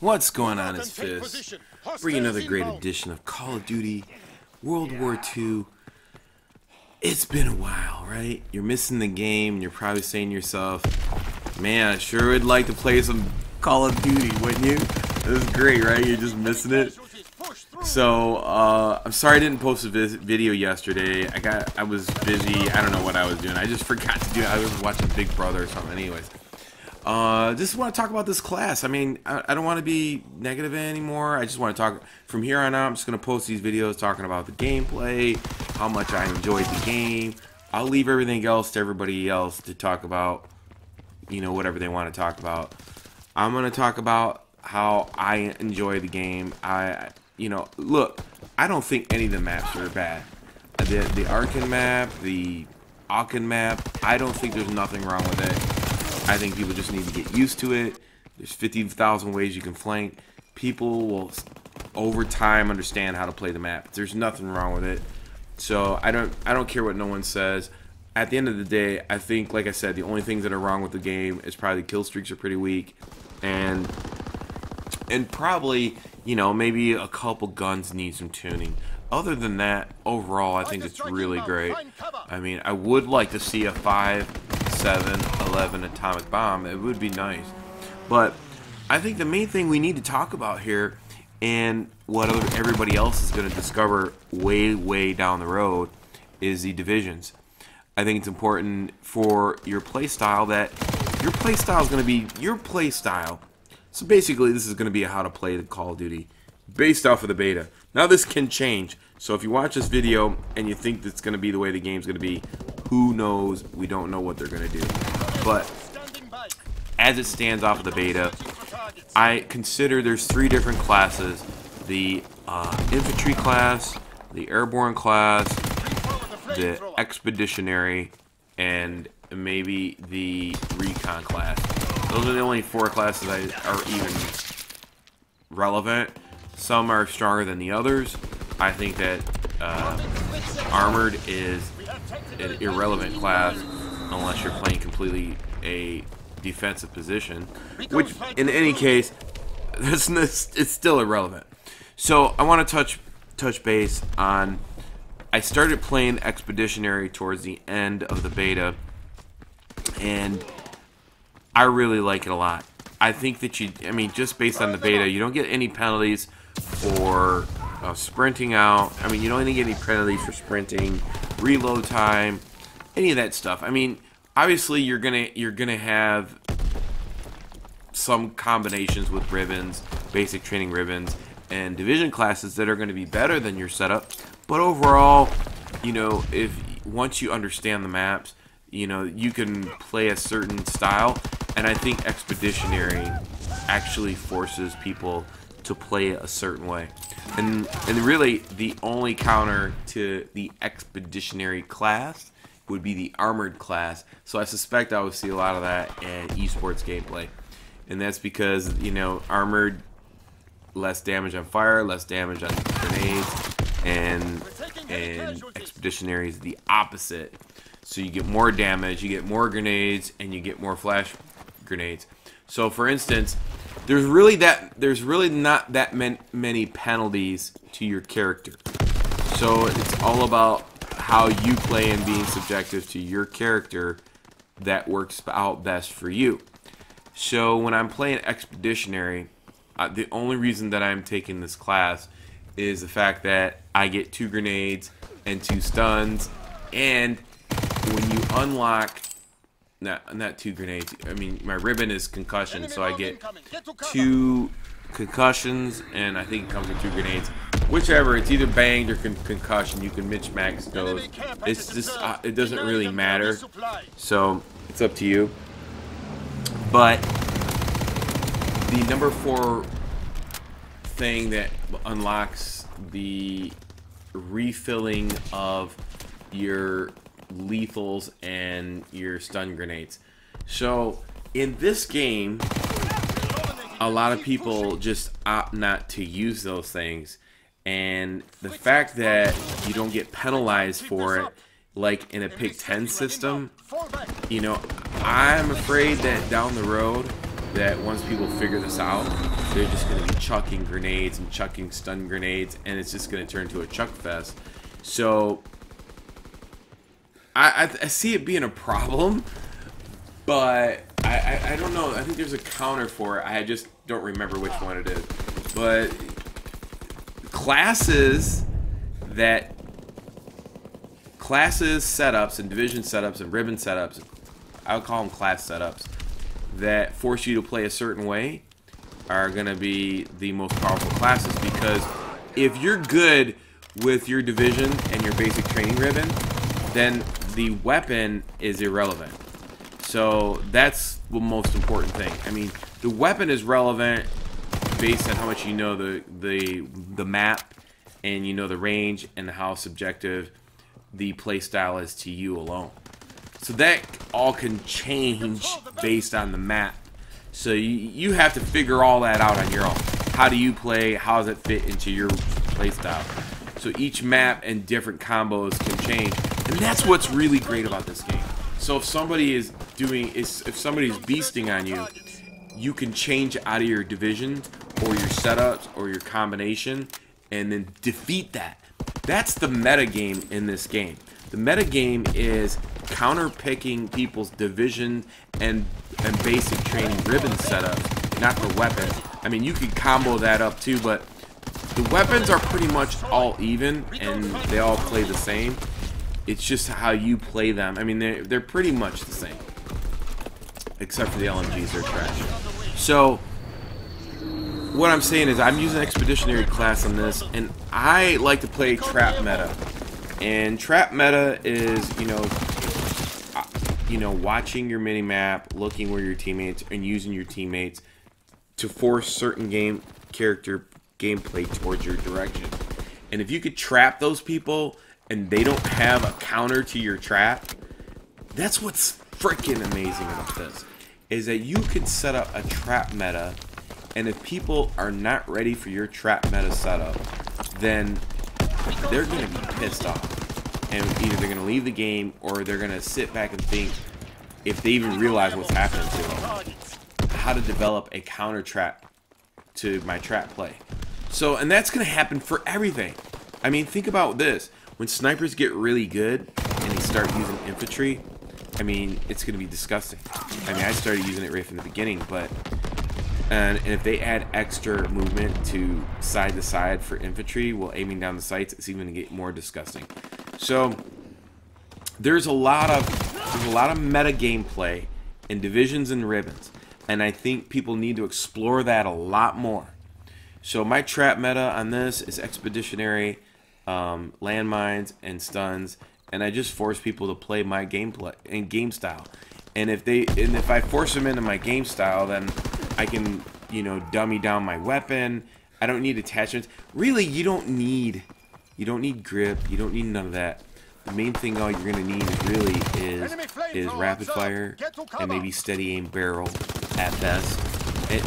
What's going on, it's Fizz? Bringing another great edition of Call of Duty World War II. It's been a while, right? You're missing the game, and you're probably saying to yourself, man, I sure would like to play some Call of Duty, wouldn't you? This is great, right? You're just missing it. So, I'm sorry I didn't post a video yesterday. I was busy. I don't know what I was doing. I just forgot to do it. I was watching Big Brother or something. Anyways. Just want to talk about this class. I mean, I don't want to be negative anymore. I just want to talk from here on out. I'm just going to post these videos talking about the gameplay, how much I enjoyed the game. I'll leave everything else to everybody else to talk about, you know, whatever they want to talk about. I'm going to talk about how I enjoy the game. Look, I don't think any of the maps are bad. The Arkin map, the Aachen map, I don't think there's nothing wrong with it. I think people just need to get used to it. There's 50,000 ways you can flank. People will, over time, understand how to play the map. There's nothing wrong with it. So I don't care what no one says. At the end of the day, I think, like I said, the only things that are wrong with the game is probably kill streaks are pretty weak, and probably, you know, maybe a couple guns need some tuning. Other than that, overall, I think it's really great. I mean, I would like to see a 5, 7, 11 atomic bomb. It would be nice. But I think the main thing we need to talk about here, and what everybody else is going to discover way down the road, is the divisions. I think it's important for your playstyle that your playstyle is going to be your playstyle. So basically, this is going to be how to play the Call of Duty based off of the beta. Now this can change, so if you watch this video and you think that's going to be the way the game's going to be, who knows? We don't know what they're going to do. But as it stands off of the beta, I consider there's 3 different classes: the infantry class, the airborne class, the expeditionary, and maybe the recon class. Those are the only 4 classes that are even relevant. Some are stronger than the others. I think that armored is an irrelevant class unless you're playing completely a defensive position, which in any case, it's still irrelevant. So I want to touch base on. I started playing expeditionary towards the end of the beta, and I really like it a lot. I think that just based on the beta, you don't get any penalties for sprinting out. I mean, you don't even get any penalties for sprinting, reload time, any of that stuff. I mean, obviously you're gonna have some combinations with ribbons, basic training ribbons, and division classes that are going to be better than your setup. But overall, you know, once you understand the maps, you know, you can play a certain style, and I think expeditionary actually forces people to play a certain way. And really, the only counter to the expeditionary class would be the armored class. So I suspect I would see a lot of that in esports gameplay. And that's because, you know, armored, less damage on fire, less damage on grenades, and expeditionary is the opposite. So you get more damage, you get more grenades, and you get more flash grenades. So for instance, there's really not that many penalties to your character. So it's all about how you play and being subjective to your character that works out best for you. So when I'm playing expeditionary, the only reason that I'm taking this class is the fact that I get 2 grenades and 2 stuns, and when you unlock not 2 grenades, I mean my ribbon is concussion, so I get 2 concussions, and I think it comes with 2 grenades. Whichever, it's either banged or concussion. You can min-max those. It's just it doesn't really matter, so it's up to you. But the number 4 thing that unlocks the refilling of your lethals and your stun grenades. So in this game, a lot of people just opt not to use those things, and the fact that you don't get penalized for it like in a pick 10 system, you know, I'm afraid that down the road that once people figure this out, they're just going to be chucking grenades and chucking stun grenades, and it's just going to turn into a chuck fest. So I see it being a problem, but I don't know. I think there's a counter for it. I just don't remember which one it is. But classes, setups, and division setups, and ribbon setups, I would call them class setups, that force you to play a certain way are going to be the most powerful classes, because if you're good with your division and your basic training ribbon, then the weapon is irrelevant. So that's the most important thing. I mean, the weapon is relevant based on how much you know the map, and you know the range, and how subjective the playstyle is to you alone. So that all can change based on the map. So you have to figure all that out on your own. How do you play? How does it fit into your playstyle? So each map and different combos can change, and that's what's really great about this game. So if somebody is if somebody's beasting on you, you can change out of your divisions or your setups or your combination, and then defeat that. That's the meta game in this game. The meta game is counter-picking people's division and basic training ribbon setups, not the weapons. I mean, you can combo that up too, but the weapons are pretty much all even, and they all play the same. It's just how you play them. I mean, they're pretty much the same, except for the LMGs. They're trash. So what I'm saying is, I'm using Expeditionary class on this, and I like to play trap meta. And trap meta is, watching your mini map, looking where your teammates, and using your teammates to force certain character gameplay towards your direction. And if you could trap those people and they don't have a counter to your trap, that's what's freaking amazing about this, is that you could set up a trap meta, and if people are not ready for your trap meta setup, then they're going to be pissed off. And either they're going to leave the game, or they're going to sit back and think, if they even realize what's happening to them, how to develop a counter trap to my trap play. So, and that's going to happen for everything. I mean, think about this. When snipers get really good and they start using infantry, I mean, it's going to be disgusting. I mean, I started using it right from the beginning, but and if they add extra movement to side for infantry while aiming down the sights, it's even going to get more disgusting. So there's a lot of meta gameplay in divisions and ribbons, and I think people need to explore that a lot more. So my trap meta on this is Expeditionary, landmines, and stuns, and I just force people to play my gameplay and game style. And if I force them into my game style, then I can, dummy down my weapon. I don't need attachments. Really, you don't need grip. You don't need none of that. The main thing all you're gonna need is rapid fire and maybe steady aim barrel at best. And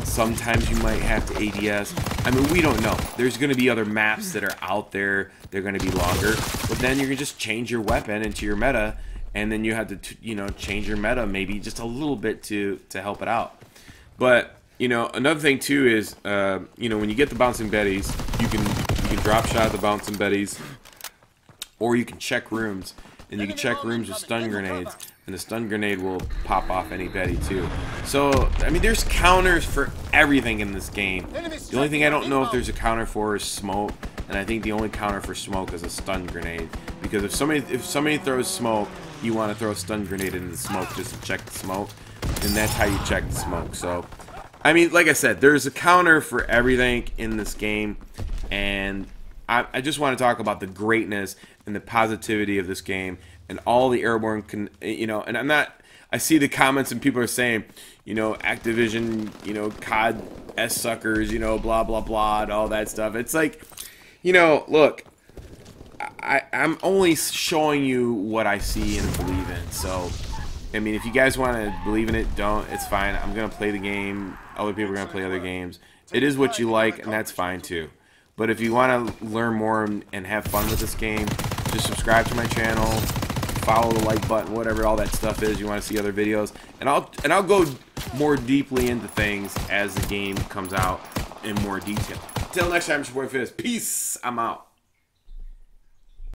sometimes you might have to ADS. I mean, we don't know. There's gonna be other maps that are out there. They're gonna be longer, but then you're gonna just change your weapon into your meta, and then you have to change your meta maybe just a little bit to help it out. But another thing too is when you get the bouncing betties, you can drop shot the bouncing betties, or you can check rooms, and you can check rooms with stun grenades, and the stun grenade will pop off any betty too. So I mean, there's counters for everything in this game. The only thing I don't know if there's a counter for is smoke, and I think the only counter for smoke is a stun grenade, because if somebody throws smoke, you want to throw a stun grenade into the smoke just to check the smoke, and that's how you check the smoke. So I mean, like I said, there's a counter for everything in this game, and I just want to talk about the greatness and the positivity of this game, and all the Airborne and I see the comments and people are saying, Activision, COD S suckers, blah blah blah, and all that stuff. It's like, look, I'm only showing you what I see and believe in. So I mean, if you guys want to believe in it, don't. It's fine. I'm gonna play the game. Other people are gonna play other games. It is what you like, and that's fine too. But if you want to learn more and have fun with this game, just subscribe to my channel, follow, the like button, whatever all that stuff is. You want to see other videos, and I'll go more deeply into things as the game comes out in more detail. Until next time, it's your boy Fizz. Peace. I'm out.